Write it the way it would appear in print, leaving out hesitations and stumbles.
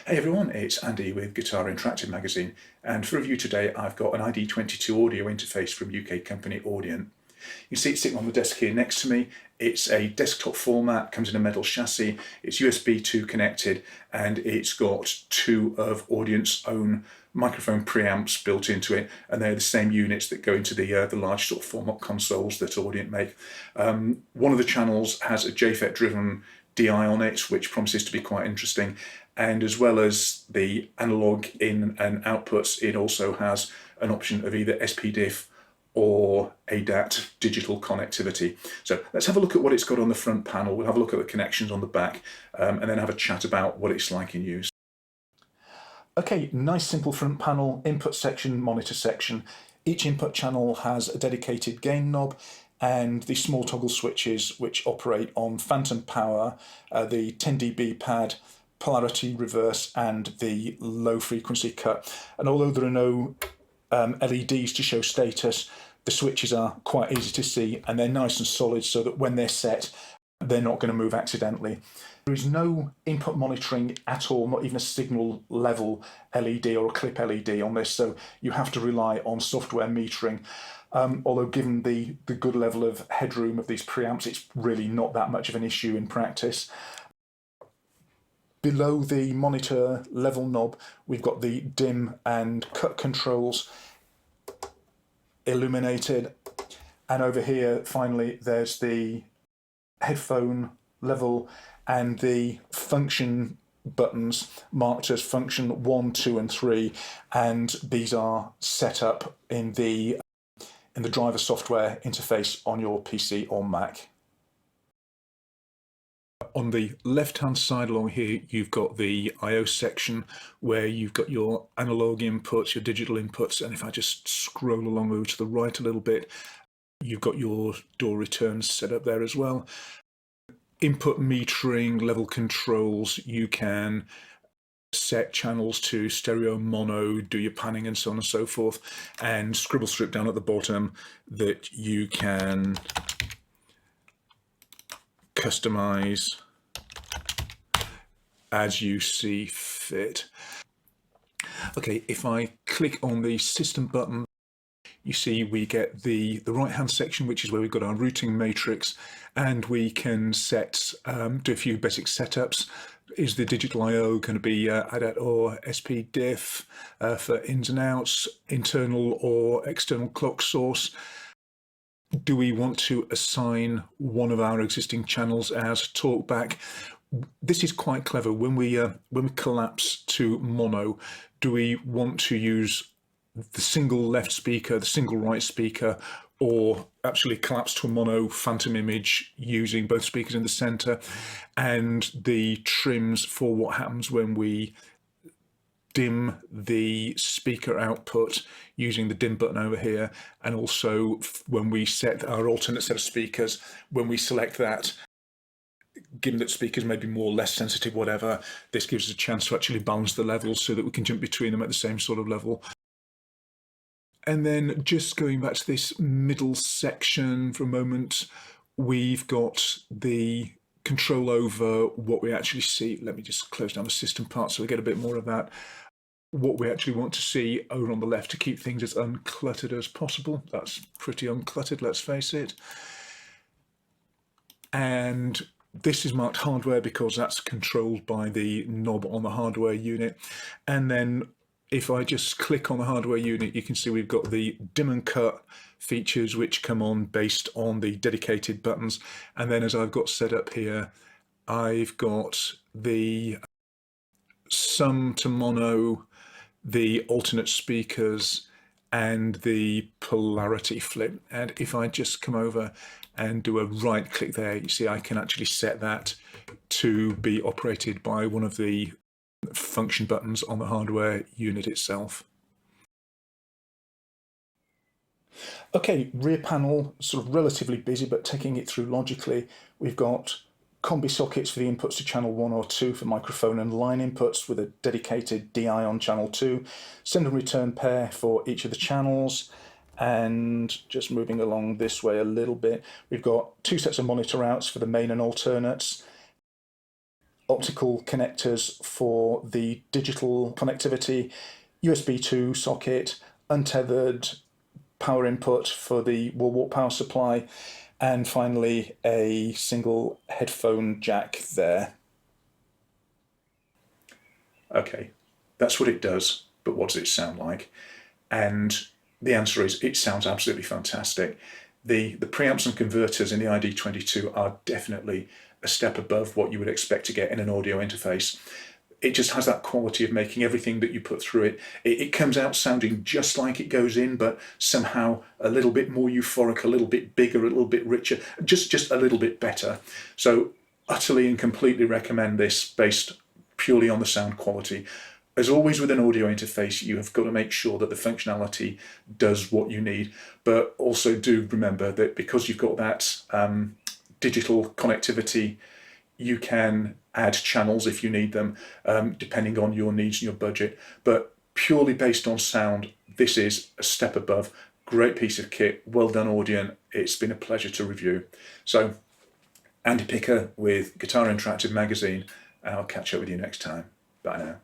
Hey everyone, it's Andy with Guitar Interactive Magazine, and for review today I've got an iD22 audio interface from UK company Audient. You see it sitting on the desk here next to me. It's a desktop format, comes in a metal chassis, it's USB 2 connected, and it's got two of Audient's own microphone preamps built into it, and they're the same units that go into the large sort of format consoles that Audient make. One of the channels has a JFET driven DI on it, which promises to be quite interesting. And as well as the analog in and outputs, it also has an option of either SPDIF or ADAT digital connectivity. So let's have a look at what it's got on the front panel. We'll have a look at the connections on the back, and then have a chat about what it's like in use. Okay, nice simple front panel, input section, monitor section. Each input channel has a dedicated gain knob and the small toggle switches which operate on phantom power, the 10 dB pad, polarity reverse, and the low frequency cut. And although there are no LEDs to show status, the switches are quite easy to see and they're nice and solid so that when they're set, they're not going to move accidentally. There is no input monitoring at all, not even a signal level LED or a clip LED on this, so you have to rely on software metering. Although given the good level of headroom of these preamps, it's really not that much of an issue in practice. Below the monitor level knob, we've got the dim and cut controls illuminated. And over here, finally, there's the headphone level and the function buttons marked as function 1, 2, and 3. And these are set up in the driver software interface on your PC or Mac. On the left-hand side along here, you've got the I/O section where you've got your analog inputs, your digital inputs, and if I just scroll along over to the right a little bit, you've got your DAW returns set up there as well. Input metering, level controls, you can set channels to stereo, mono, do your panning and so on and so forth, and scribble strip down at the bottom that you can customize as you see fit. Okay, if I click on the system button, you see we get the right hand section, which is where we've got our routing matrix, and we can set do a few basic setups. Is the digital I/O going to be ADAT or SPDIF for ins and outs, internal or external clock source? Do we want to assign one of our existing channels as talkback? This is quite clever. When we collapse to mono, do we want to use the single left speaker, the single right speaker, or actually collapse to a mono phantom image using both speakers in the center? And the trims for what happens when we dim the speaker output using the dim button over here, and also when we set our alternate set of speakers, when we select that, given that speakers may be more or less sensitive, whatever, this gives us a chance to actually balance the levels so that we can jump between them at the same sort of level. And then just going back to this middle section for a moment, we've got the control over what we actually see. Let me just close down the system part so we get a bit more of that. What we actually want to see over on the left to keep things as uncluttered as possible. That's pretty uncluttered, let's face it. And this is marked hardware because that's controlled by the knob on the hardware unit. And then if I just click on the hardware unit, you can see we've got the dim and cut features which come on based on the dedicated buttons. And then as I've got set up here, I've got the sum to mono, the alternate speakers, and the polarity flip. And if I just come over and do a right click there, you see I can actually set that to be operated by one of the function buttons on the hardware unit itself. Okay, rear panel sort of relatively busy, but taking it through logically, we've got combi sockets for the inputs to channel 1 or 2 for microphone and line inputs with a dedicated DI on channel 2, send and return pair for each of the channels. And just moving along this way a little bit, we've got two sets of monitor outs for the main and alternates, optical connectors for the digital connectivity, USB 2 socket, untethered power input for the wall wart power supply, and finally a single headphone jack there. Okay, that's what it does, but what does it sound like? And the answer is it sounds absolutely fantastic. The preamps and converters in the iD22 are definitely a step above what you would expect to get in an audio interface. It just has that quality of making everything that you put through it. It comes out sounding just like it goes in, but somehow a little bit more euphoric, a little bit bigger, a little bit richer, just a little bit better. So utterly and completely recommend this based purely on the sound quality. As always with an audio interface, you have got to make sure that the functionality does what you need, but also do remember that because you've got that digital connectivity, you can add channels if you need them, depending on your needs and your budget. But purely based on sound, this is a step above. Great piece of kit, well done Audient. It's been a pleasure to review. So, Andy Picker with Guitar Interactive Magazine, and I'll catch up with you next time. Bye now.